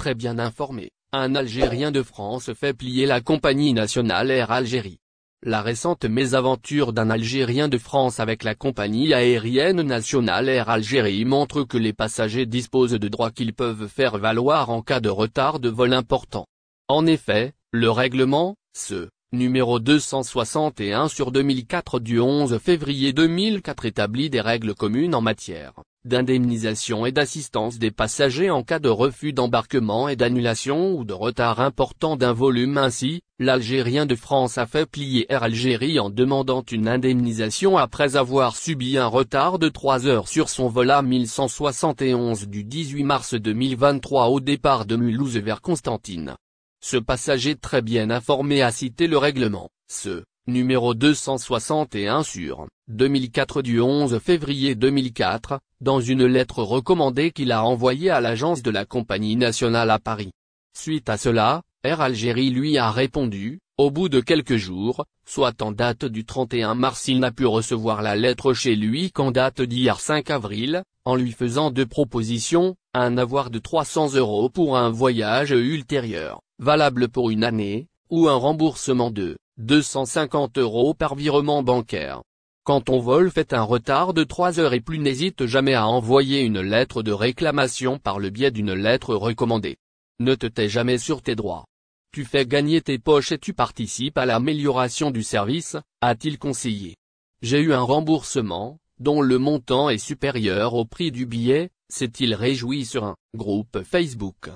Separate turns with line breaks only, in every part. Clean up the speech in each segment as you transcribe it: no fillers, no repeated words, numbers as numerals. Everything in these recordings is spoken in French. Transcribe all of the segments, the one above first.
très bien informé, un Algérien de France fait plier la compagnie nationale Air Algérie. La récente mésaventure d'un Algérien de France avec la compagnie aérienne nationale Air Algérie montre que les passagers disposent de droits qu'ils peuvent faire valoir en cas de retard de vol important. En effet, le règlement, numéro 261/2004 du 11 février 2004 établit des règles communes en matière d'indemnisation et d'assistance des passagers en cas de refus d'embarquement et d'annulation ou de retard important d'un volume. Ainsi, l'Algérien de France a fait plier Air Algérie en demandant une indemnisation après avoir subi un retard de 3 heures sur son vol A1171 du 18 mars 2023 au départ de Mulhouse vers Constantine. Ce passager très bien informé a cité le règlement, numéro 261/2004 du 11 février 2004, dans une lettre recommandée qu'il a envoyée à l'agence de la compagnie nationale à Paris. Suite à cela, Air Algérie lui a répondu, au bout de quelques jours, soit en date du 31 mars. Il n'a pu recevoir la lettre chez lui qu'en date d'hier 5 avril, en lui faisant deux propositions, un avoir de 300 € pour un voyage ultérieur, valable pour une année, ou un remboursement de 250 € par virement bancaire. Quand ton vol fait un retard de 3 heures et plus, n'hésite jamais à envoyer une lettre de réclamation par le biais d'une lettre recommandée. Ne te tais jamais sur tes droits. Tu fais gagner tes poches et tu participes à l'amélioration du service, a-t-il conseillé. J'ai eu un remboursement, dont le montant est supérieur au prix du billet, s'est-il réjoui sur un groupe Facebook.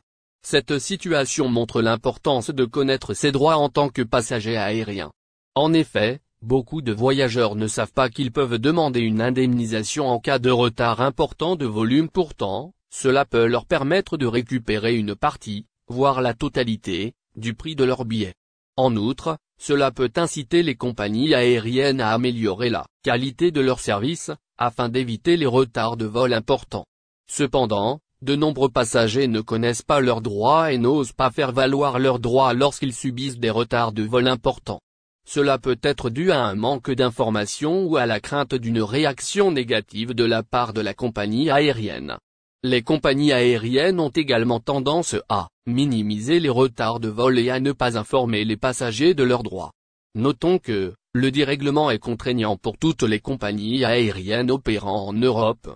Cette situation montre l'importance de connaître ses droits en tant que passager aérien. En effet, beaucoup de voyageurs ne savent pas qu'ils peuvent demander une indemnisation en cas de retard important de volume. Pourtant, cela peut leur permettre de récupérer une partie, voire la totalité, du prix de leur billet. En outre, cela peut inciter les compagnies aériennes à améliorer la qualité de leur service, afin d'éviter les retards de vol importants. Cependant, de nombreux passagers ne connaissent pas leurs droits et n'osent pas faire valoir leurs droits lorsqu'ils subissent des retards de vol importants. Cela peut être dû à un manque d'information ou à la crainte d'une réaction négative de la part de la compagnie aérienne. Les compagnies aériennes ont également tendance à minimiser les retards de vol et à ne pas informer les passagers de leurs droits. Notons que le dérèglement est contraignant pour toutes les compagnies aériennes opérant en Europe.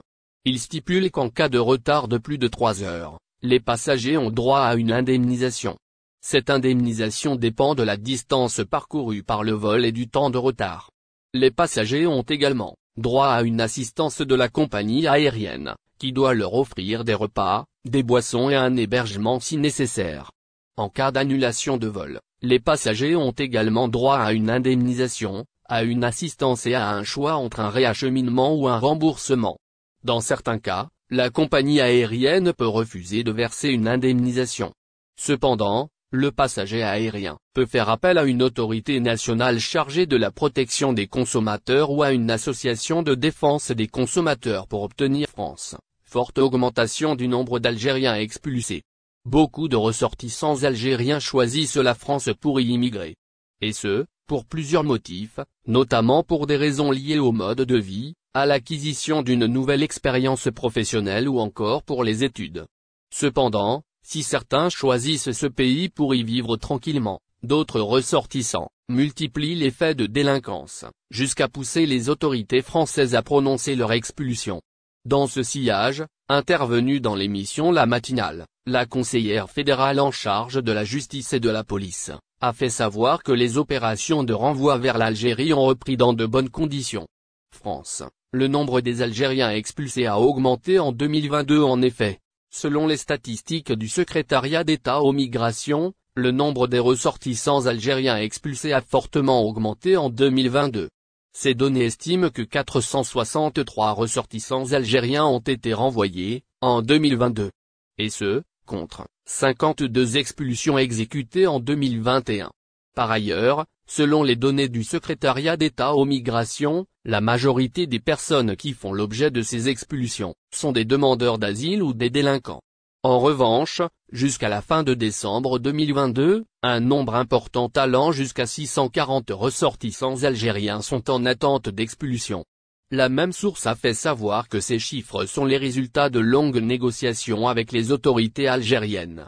Il stipule qu'en cas de retard de plus de 3 heures, les passagers ont droit à une indemnisation. Cette indemnisation dépend de la distance parcourue par le vol et du temps de retard. Les passagers ont également droit à une assistance de la compagnie aérienne, qui doit leur offrir des repas, des boissons et un hébergement si nécessaire. En cas d'annulation de vol, les passagers ont également droit à une indemnisation, à une assistance et à un choix entre un réacheminement ou un remboursement. Dans certains cas, la compagnie aérienne peut refuser de verser une indemnisation. Cependant, le passager aérien peut faire appel à une autorité nationale chargée de la protection des consommateurs ou à une association de défense des consommateurs pour obtenir France. Forte augmentation du nombre d'Algériens expulsés. Beaucoup de ressortissants algériens choisissent la France pour y immigrer. Et ce, pour plusieurs motifs, notamment pour des raisons liées au mode de vie, à l'acquisition d'une nouvelle expérience professionnelle ou encore pour les études. Cependant, si certains choisissent ce pays pour y vivre tranquillement, d'autres ressortissants multiplient les faits de délinquance, jusqu'à pousser les autorités françaises à prononcer leur expulsion. Dans ce sillage, intervenue dans l'émission La Matinale, la conseillère fédérale en charge de la justice et de la police a fait savoir que les opérations de renvoi vers l'Algérie ont repris dans de bonnes conditions. France. Le nombre des Algériens expulsés a augmenté en 2022. En effet, selon les statistiques du secrétariat d'État aux migrations, le nombre des ressortissants algériens expulsés a fortement augmenté en 2022. Ces données estiment que 463 ressortissants algériens ont été renvoyés, en 2022. Et ce, contre 52 expulsions exécutées en 2021. Par ailleurs, selon les données du secrétariat d'État aux migrations, la majorité des personnes qui font l'objet de ces expulsions sont des demandeurs d'asile ou des délinquants. En revanche, jusqu'à la fin de décembre 2022, un nombre important allant jusqu'à 640 ressortissants algériens sont en attente d'expulsion. La même source a fait savoir que ces chiffres sont les résultats de longues négociations avec les autorités algériennes.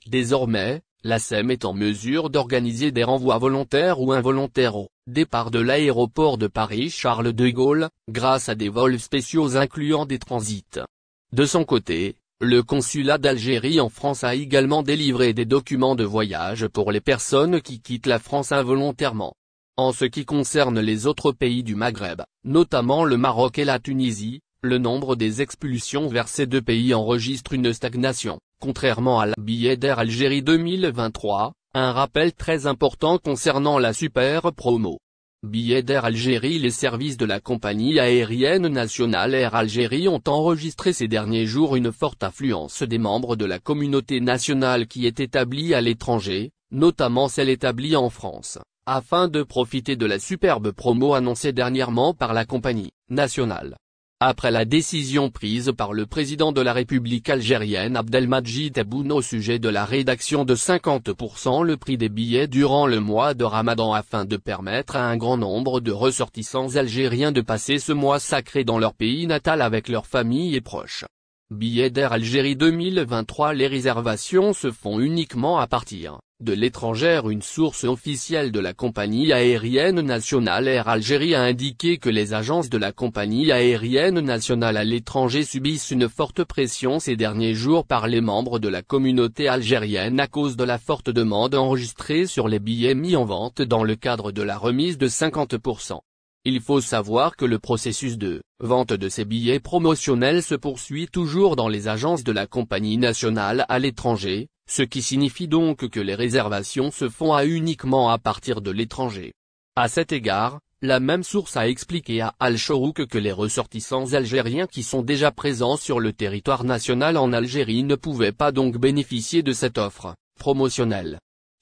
Désormais, la SEM est en mesure d'organiser des renvois volontaires ou involontaires au départ de l'aéroport de Paris-Charles de Gaulle, grâce à des vols spéciaux incluant des transits. De son côté, le consulat d'Algérie en France a également délivré des documents de voyage pour les personnes qui quittent la France involontairement. En ce qui concerne les autres pays du Maghreb, notamment le Maroc et la Tunisie, le nombre des expulsions vers ces deux pays enregistre une stagnation, contrairement à la billet d'Air Algérie 2023, un rappel très important concernant la super promo. Billet d'Air Algérie. Les services de la compagnie aérienne nationale Air Algérie ont enregistré ces derniers jours une forte affluence des membres de la communauté nationale qui est établie à l'étranger, notamment celle établie en France, afin de profiter de la superbe promo annoncée dernièrement par la compagnie nationale. Après la décision prise par le président de la République algérienne Abdelmadjid Tebboune au sujet de la réduction de 50% le prix des billets durant le mois de Ramadan afin de permettre à un grand nombre de ressortissants algériens de passer ce mois sacré dans leur pays natal avec leurs familles et proches. Billet d'Air Algérie 2023. Les réservations se font uniquement à partir de l'étranger. Une source officielle de la compagnie aérienne nationale Air Algérie a indiqué que les agences de la compagnie aérienne nationale à l'étranger subissent une forte pression ces derniers jours par les membres de la communauté algérienne à cause de la forte demande enregistrée sur les billets mis en vente dans le cadre de la remise de 50%. Il faut savoir que le processus de vente de ces billets promotionnels se poursuit toujours dans les agences de la compagnie nationale à l'étranger, ce qui signifie donc que les réservations se font uniquement à partir de l'étranger. À cet égard, la même source a expliqué à Al-Shorouk que les ressortissants algériens qui sont déjà présents sur le territoire national en Algérie ne pouvaient pas donc bénéficier de cette offre promotionnelle.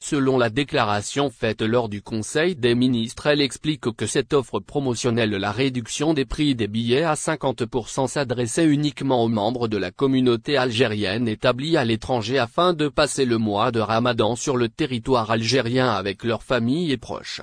Selon la déclaration faite lors du Conseil des ministres, elle explique que cette offre promotionnelle, la réduction des prix des billets à 50%, s'adressait uniquement aux membres de la communauté algérienne établie à l'étranger afin de passer le mois de Ramadan sur le territoire algérien avec leurs familles et proches.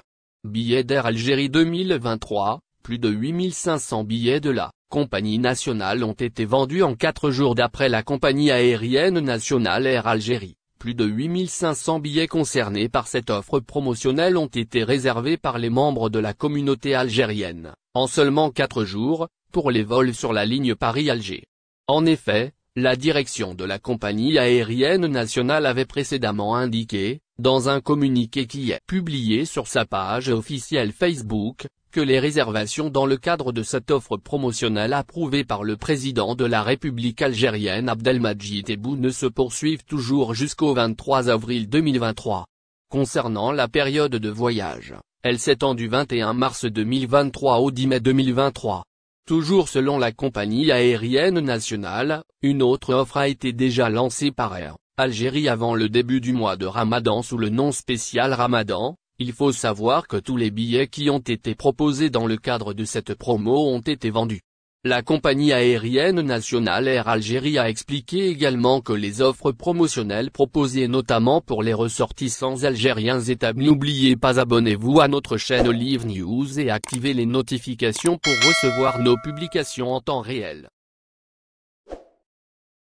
Billet d'Air Algérie 2023, plus de 8500 billets de la compagnie nationale ont été vendus en 4 jours d'après la compagnie aérienne nationale Air Algérie. Plus de 8500 billets concernés par cette offre promotionnelle ont été réservés par les membres de la communauté algérienne, en seulement 4 jours, pour les vols sur la ligne Paris-Alger. En effet, la direction de la compagnie aérienne nationale avait précédemment indiqué, dans un communiqué qui est publié sur sa page officielle Facebook, que les réservations dans le cadre de cette offre promotionnelle approuvée par le président de la République algérienne Abdelmadjid Tebboune se poursuivent toujours jusqu'au 23 avril 2023. Concernant la période de voyage, elle s'étend du 21 mars 2023 au 10 mai 2023. Toujours selon la compagnie aérienne nationale, une autre offre a été déjà lancée par Air Algérie avant le début du mois de Ramadan sous le nom spécial Ramadan. Il faut savoir que tous les billets qui ont été proposés dans le cadre de cette promo ont été vendus. La compagnie aérienne nationale Air Algérie a expliqué également que les offres promotionnelles proposées notamment pour les ressortissants algériens établis. N'oubliez pas, abonnez-vous à notre chaîne Olive News et activez les notifications pour recevoir nos publications en temps réel.